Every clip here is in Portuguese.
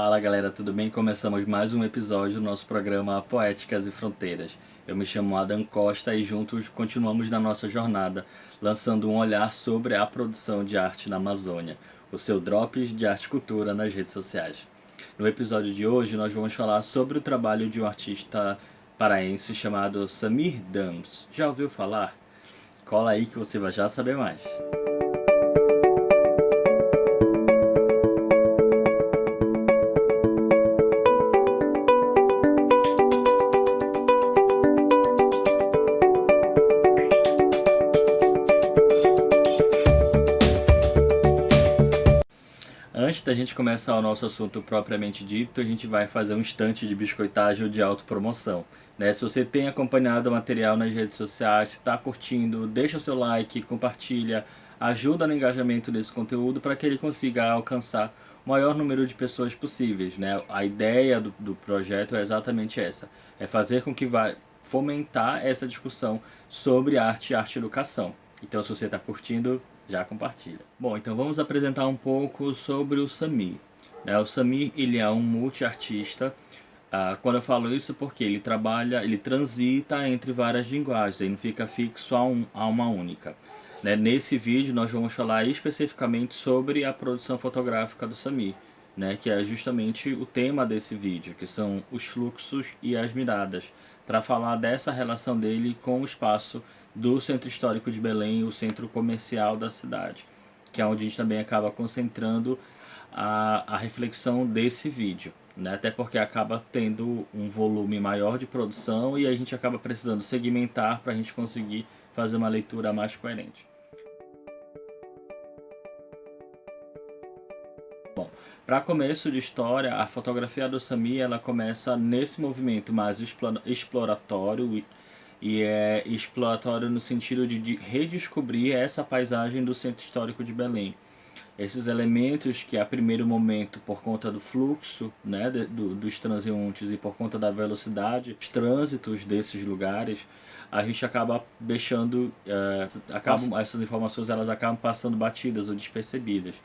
Fala galera, tudo bem? Começamos mais um episódio do nosso programa Poéticas e Fronteiras. Eu me chamo Adam Costa e juntos continuamos na nossa jornada, lançando um olhar sobre a produção de arte na Amazônia, o seu Drops de Arte e Cultura nas redes sociais. No episódio de hoje nós vamos falar sobre o trabalho de um artista paraense chamado Samir Dams. Já ouviu falar? Cola aí que você vai já saber mais. Antes da gente começar o nosso assunto propriamente dito, a gente vai fazer um instante de biscoitagem de autopromoção. Né? Se você tem acompanhado o material nas redes sociais, está curtindo, deixa o seu like, compartilha, ajuda no engajamento desse conteúdo para que ele consiga alcançar o maior número de pessoas possíveis. Né? A ideia do projeto é exatamente essa, é fazer com que vai fomentar essa discussão sobre arte e arte-educação. Então, se você está curtindo, já compartilha. Bom, então vamos apresentar um pouco sobre o Samir. O Samir, ele é um multiartista. Quando eu falo isso, porque ele trabalha, ele transita entre várias linguagens, ele não fica fixo a uma única. Nesse vídeo nós vamos falar especificamente sobre a produção fotográfica do Samir, que é justamente o tema desse vídeo, que são os fluxos e as miradas, para falar dessa relação dele com o espaço do Centro Histórico de Belém, o centro comercial da cidade, que é onde a gente também acaba concentrando a reflexão desse vídeo. Até porque acaba tendo um volume maior de produção e a gente acaba precisando segmentar para a gente conseguir fazer uma leitura mais coerente. Bom, para começo de história, a fotografia do Samir ela começa nesse movimento mais exploratório e é exploratório no sentido de redescobrir essa paisagem do Centro Histórico de Belém. Esses elementos que a primeiro momento, por conta do fluxo dos transeuntes e por conta da velocidade, os trânsitos desses lugares, a gente acaba deixando, essas informações elas acabam passando batidas ou despercebidas.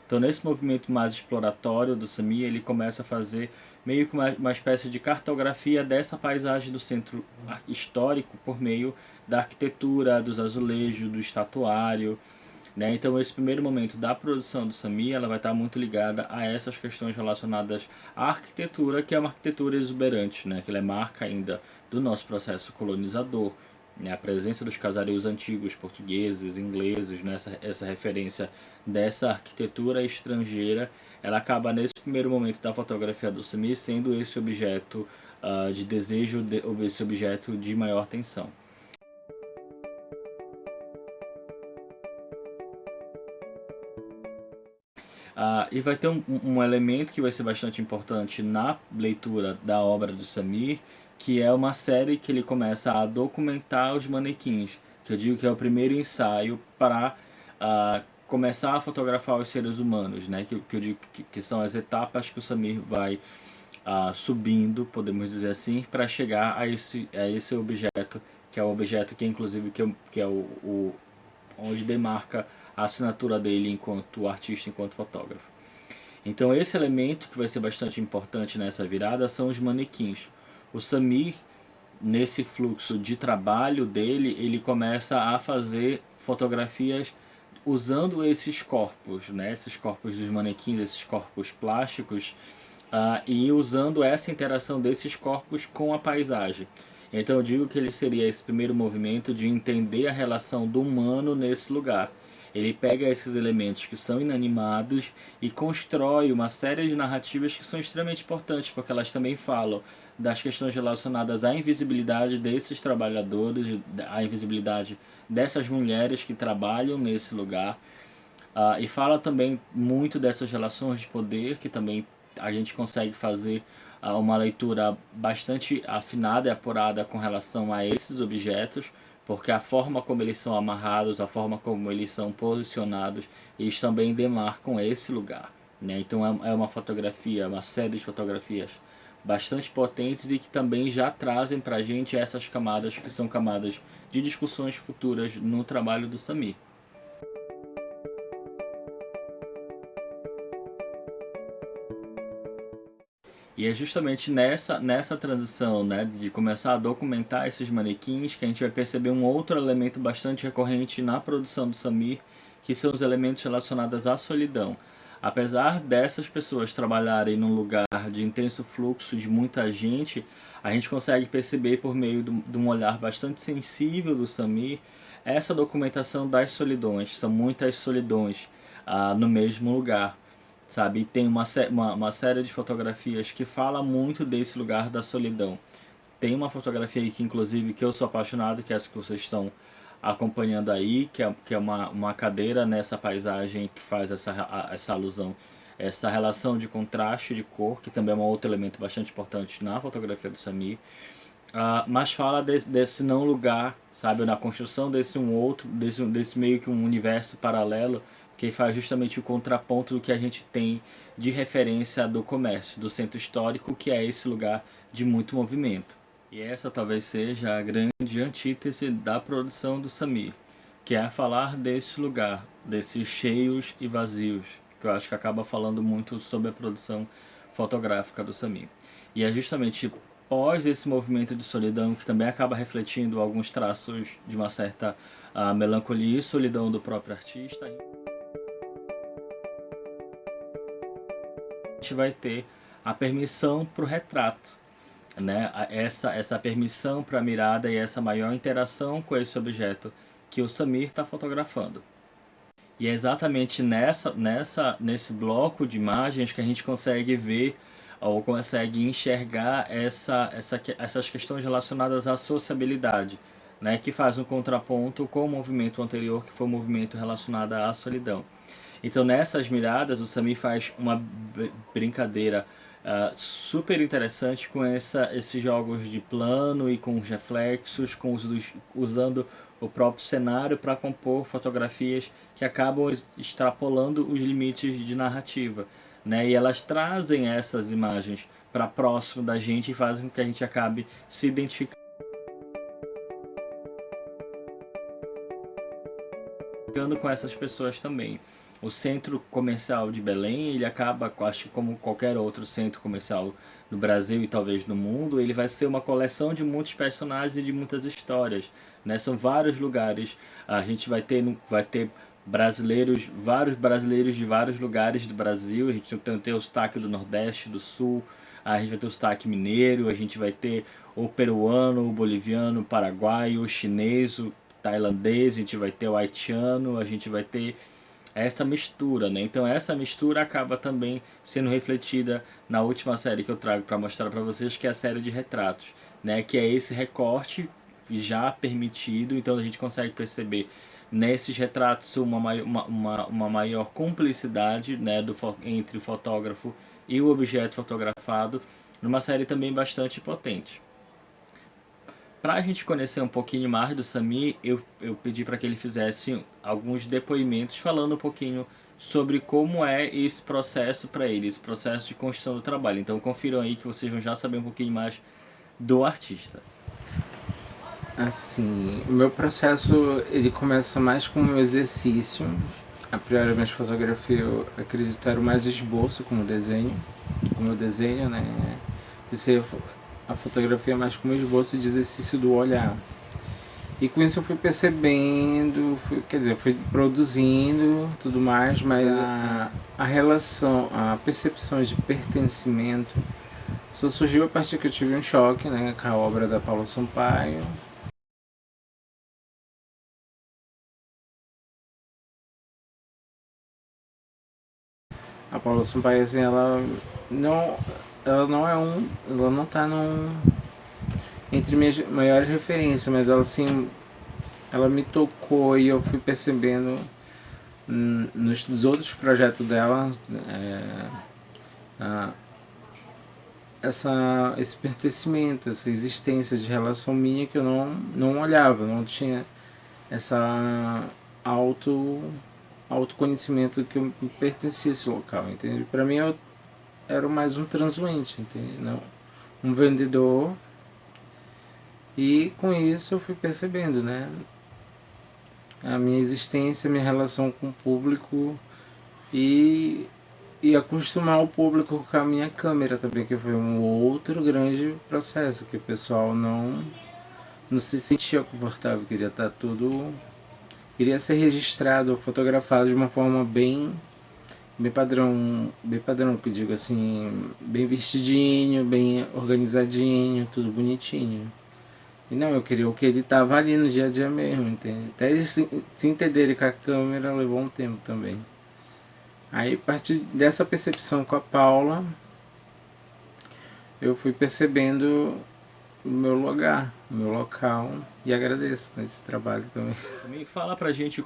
Então, nesse movimento mais exploratório do Samir, ele começa a fazer meio que uma espécie de cartografia dessa paisagem do centro histórico por meio da arquitetura, dos azulejos, do estatuário. Então, esse primeiro momento da produção do Samir ela vai estar muito ligada a essas questões relacionadas à arquitetura, que é uma arquitetura exuberante, que ela é marca ainda do nosso processo colonizador. A presença dos casarios antigos portugueses, ingleses, essa referência dessa arquitetura estrangeira, ela acaba nesse primeiro momento da fotografia do Samir sendo esse objeto de desejo, esse objeto de maior tensão. E vai ter um elemento que vai ser bastante importante na leitura da obra do Samir, que é uma série que ele começa a documentar os manequins, que eu digo que é o primeiro ensaio para começar a fotografar os seres humanos, que eu digo que são as etapas que o Samir vai subindo, podemos dizer assim, para chegar a esse objeto, que é o objeto que inclusive que é onde demarca a assinatura dele enquanto artista, enquanto fotógrafo. Então esse elemento que vai ser bastante importante nessa virada são os manequins. O Samir, nesse fluxo de trabalho dele, ele começa a fazer fotografias usando esses corpos, esses corpos dos manequins, esses corpos plásticos, e usando essa interação desses corpos com a paisagem. Então eu digo que ele seria esse primeiro movimento de entender a relação do humano nesse lugar. Ele pega esses elementos que são inanimados e constrói uma série de narrativas que são extremamente importantes, porque elas também falam das questões relacionadas à invisibilidade desses trabalhadores, à invisibilidade dessas mulheres que trabalham nesse lugar, e fala também muito dessas relações de poder, que também a gente consegue fazer uma leitura bastante afinada e apurada com relação a esses objetos, porque a forma como eles são amarrados, a forma como eles são posicionados, eles também demarcam esse lugar. Então é uma fotografia, uma série de fotografias bastante potentes e que também já trazem para a gente essas camadas que são camadas de discussões futuras no trabalho do Samir. E é justamente nessa transição, né, de começar a documentar esses manequins que a gente vai perceber um outro elemento bastante recorrente na produção do Samir, que são os elementos relacionados à solidão. Apesar dessas pessoas trabalharem num lugar de intenso fluxo de muita gente, a gente consegue perceber por meio de um olhar bastante sensível do Samir essa documentação das solidões. São muitas solidões no mesmo lugar, sabe? E tem uma série de fotografias que fala muito desse lugar da solidão. Tem uma fotografia aí que, inclusive, que eu sou apaixonado, que é essa que vocês estão acompanhando aí, que é uma cadeira nessa paisagem que faz essa alusão, essa relação de contraste de cor, que também é um outro elemento bastante importante na fotografia do Samir. Mas fala desse não lugar, sabe, na construção desse um outro, desse meio que um universo paralelo, que faz justamente o contraponto do que a gente tem de referência do comércio, do centro histórico, que é esse lugar de muito movimento. E essa talvez seja a grande antítese da produção do Samir, que é falar desse lugar, desses cheios e vazios, que eu acho que acaba falando muito sobre a produção fotográfica do Samir. E é justamente pós esse movimento de solidão que também acaba refletindo alguns traços de uma certa melancolia e solidão do próprio artista. A gente vai ter a permissão para o retrato, né? Essa permissão para a mirada e essa maior interação com esse objeto que o Samir está fotografando. E é exatamente nesse bloco de imagens que a gente consegue ver ou consegue enxergar essas questões relacionadas à sociabilidade, né, que faz um contraponto com o movimento anterior, que foi o movimento relacionado à solidão. Então, nessas miradas, o Samir faz uma brincadeira super interessante com esses jogos de plano e com os reflexos, usando o próprio cenário para compor fotografias que acabam extrapolando os limites de narrativa, né? E elas trazem essas imagens para próximo da gente e fazem com que a gente acabe se identificando com essas pessoas também. O centro comercial de Belém, ele acaba, acho que como qualquer outro centro comercial no Brasil e talvez no mundo, ele vai ser uma coleção de muitos personagens e de muitas histórias, né? São vários lugares. A gente vai ter brasileiros, vários brasileiros de vários lugares do Brasil. A gente vai ter o sotaque do Nordeste, do Sul, a gente vai ter o sotaque mineiro, a gente vai ter o peruano, o boliviano, o paraguaio, o chinês, o tailandês, a gente vai ter o haitiano, a gente vai ter essa mistura, né? Então essa mistura acaba também sendo refletida na última série que eu trago para mostrar para vocês, que é a série de retratos, né? Que é esse recorte já permitido, então a gente consegue perceber nesses retratos uma maior cumplicidade, né, entre o fotógrafo e o objeto fotografado, numa série também bastante potente. Para a gente conhecer um pouquinho mais do Samir, eu pedi para que ele fizesse alguns depoimentos falando um pouquinho sobre como é esse processo para ele, esse processo de construção do trabalho. Então confiram aí que vocês vão já saber um pouquinho mais do artista. Assim, o meu processo ele começa mais como um exercício. A priori, minhas fotografias eu acredito era mais esboço como desenho, né? Pensei a fotografia mais como esboço de exercício do olhar. E com isso eu fui percebendo, fui produzindo tudo mais, mas a relação, a percepção de pertencimento só surgiu a partir que eu tive um choque, né, com a obra da Paula Sampaio. A Paula Sampaio, assim, ela não é ela não tá entre minhas maiores referências, mas ela assim, ela me tocou e eu fui percebendo nos outros projetos dela esse pertencimento, essa existência de relação minha que eu não olhava, não tinha essa autoconhecimento que eu pertencia a esse local, entende? Para mim eu era mais um transuente, entende? Não, um vendedor. E com isso eu fui percebendo, né, a minha existência, a minha relação com o público e e acostumar o público com a minha câmera também, que foi um outro grande processo, que o pessoal não se sentia confortável, queria estar tudo, queria ser registrado, fotografado de uma forma bem padrão que eu digo assim, bem vestidinho, bem organizadinho, tudo bonitinho. E não, eu queria o que ele tava ali no dia a dia mesmo, entende? Até eles se entenderem com a câmera levou um tempo também. Aí, a partir dessa percepção com a Paula, eu fui percebendo o meu lugar, o meu local, e agradeço nesse trabalho também. Me fala pra gente,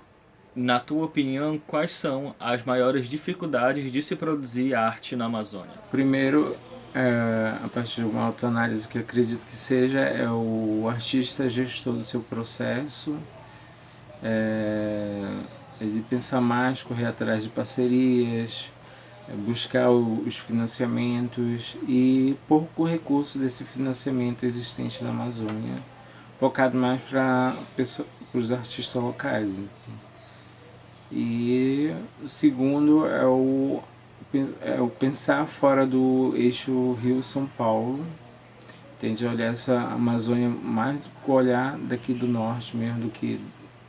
na tua opinião, quais são as maiores dificuldades de se produzir arte na Amazônia? Primeiro, a partir de uma autoanálise que eu acredito que seja, é o artista gestor do seu processo, ele pensar mais, correr atrás de parcerias, buscar os financiamentos e pouco recurso desse financiamento existente na Amazônia, focado mais para os artistas locais. E o segundo é o pensar fora do eixo Rio-São Paulo, tende a olhar essa Amazônia mais com o olhar daqui do norte mesmo do que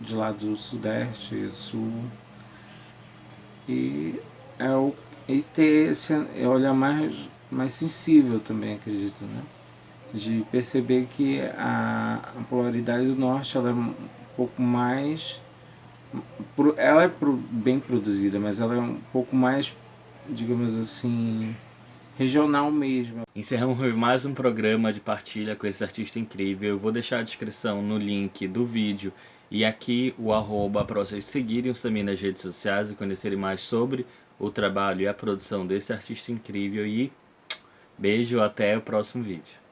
de lá do sudeste, sul. E ter esse olhar mais sensível também, acredito, né? De perceber que a polaridade do norte ela é um pouco mais, ela é bem produzida, mas ela é um pouco mais, digamos assim, regional mesmo. Encerramos mais um programa de partilha com esse artista incrível. Eu vou deixar a descrição no link do vídeo e aqui o arroba para vocês seguirem o Samir nas redes sociais e conhecerem mais sobre o trabalho e a produção desse artista incrível. E beijo, até o próximo vídeo.